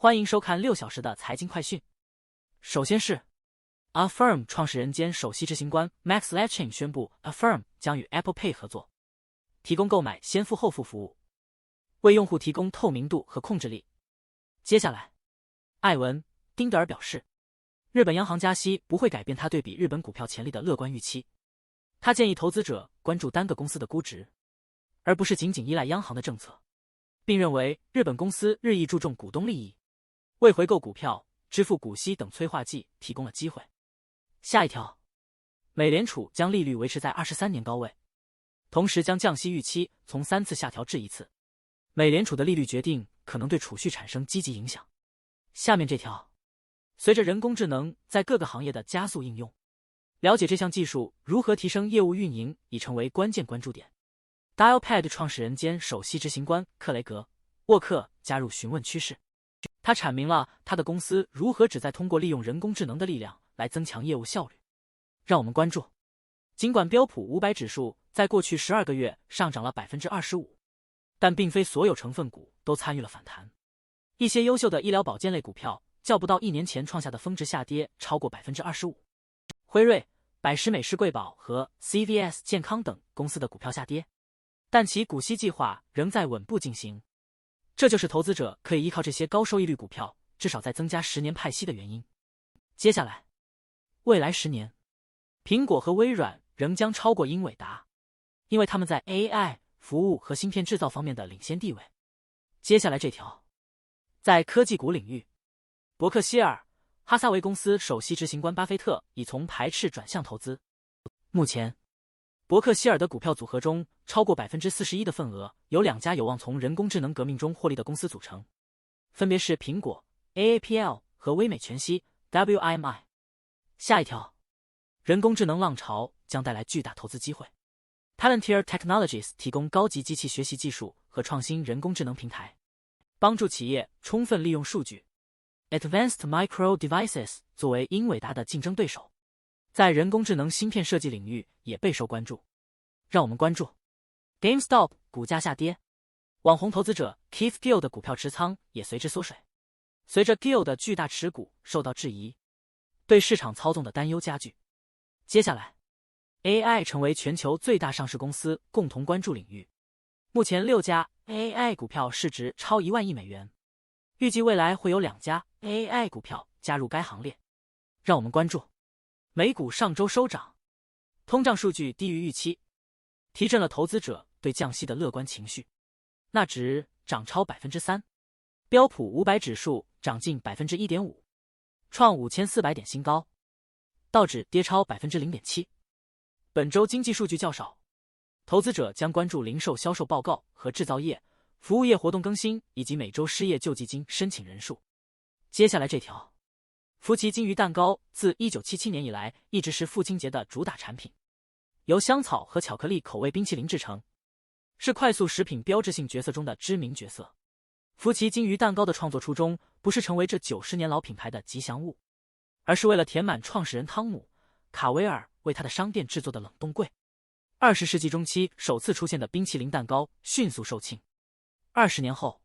欢迎收看6小时的财经快讯。首先是 Affirm 创始人兼首席执行官 Max Levchin 宣布 Affirm 将与 Apple Pay 合作，提供购买先付后付服务，为用户提供透明度和控制力。接下来，艾文·丁德尔表示，日本央行加息不会改变他对比日本股票潜力的乐观预期。他建议投资者关注单个公司的估值，而不是仅仅依赖央行的政策，并认为日本公司日益注重股东利益，为回购股票、支付股息等催化剂提供了机会。下一条，美联储将利率维持在23年高位，同时将降息预期从3次下调至1次。美联储的利率决定可能对储蓄产生积极影响。下面这条，随着人工智能在各个行业的加速应用，了解这项技术如何提升业务运营已成为关键关注点。Dialpad 创始人兼首席执行官克雷格·沃克加入询问趋势。他阐明了他的公司如何旨在通过利用人工智能的力量来增强业务效率。让我们关注，尽管标普500指数在过去12个月上涨了 25%， 但并非所有成分股都参与了反弹。一些优秀的医疗保健类股票较不到1年前创下的峰值下跌超过 25%。辉瑞、百时美式贵宝和 CVS 健康等公司的股票下跌，但其股息计划仍在稳步进行。这就是投资者可以依靠这些高收益率股票至少再增加10年派息的原因。接下来，未来10年，苹果和微软仍将超过英伟达，因为他们在 AI 服务和芯片制造方面的领先地位。接下来这条，在科技股领域，伯克希尔哈撒韦公司首席执行官巴菲特已从排斥转向投资。目前，伯克希尔的股票组合中，超过 41% 的份额由2家有望从人工智能革命中获利的公司组成，分别是苹果 AAPL 和微美全息 WIMI。 下一条，人工智能浪潮将带来巨大投资机会。Palantir Technologies 提供高级机器学习技术和创新人工智能平台，帮助企业充分利用数据。Advanced Micro Devices 作为英伟达的竞争对手，在人工智能芯片设计领域也备受关注。让我们关注 GameStop 股价下跌，网红投资者 Keith Gill 的股票持仓也随之缩水。随着 Gill 的巨大持股受到质疑，对市场操纵的担忧加剧。接下来， AI 成为全球最大上市公司共同关注领域。目前6家 AI 股票市值超1万亿美元，预计未来会有2家 AI 股票加入该行列。让我们关注美股上周收涨，通胀数据低于预期，提振了投资者对降息的乐观情绪。纳指涨超 3%， 标普500指数涨近 1.5%， 创5400点新高，道指跌超 0.7%。 本周经济数据较少，投资者将关注零售销售报告和制造业、服务业活动更新以及每周失业救济金申请人数。接下来这条，福奇金鱼蛋糕自1977年以来一直是父亲节的主打产品，由香草和巧克力口味冰淇淋制成，是快速食品标志性角色中的知名角色。福奇金鱼蛋糕的创作初衷不是成为这90年老品牌的吉祥物，而是为了填满创始人汤姆·卡维尔为他的商店制作的冷冻柜。20世纪中期首次出现的冰淇淋蛋糕迅速售罄。20年后，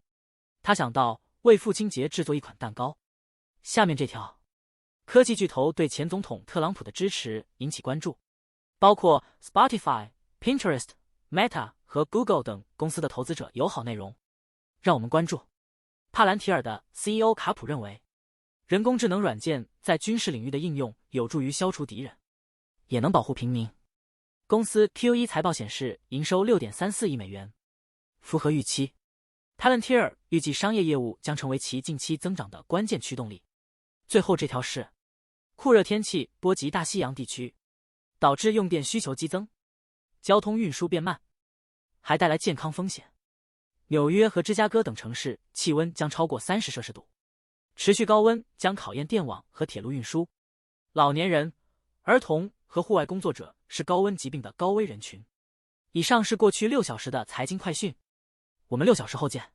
他想到为父亲节制作一款蛋糕。下面这条，科技巨头对前总统特朗普的支持引起关注，包括 Spotify、Pinterest、Meta 和 Google 等公司的投资者友好内容。让我们关注，帕兰提尔的 CEO 卡普认为，人工智能软件在军事领域的应用有助于消除敌人，也能保护平民。公司 Q1 财报显示营收 6.34 亿美元，符合预期。Palantir 预计商业业务将成为其近期增长的关键驱动力。最后这条是，酷热天气波及大西洋地区，导致用电需求激增，交通运输变慢，还带来健康风险。纽约和芝加哥等城市气温将超过30摄氏度，持续高温将考验电网和铁路运输。老年人、儿童和户外工作者是高温疾病的高危人群。以上是过去6小时的财经快讯，我们6小时后见。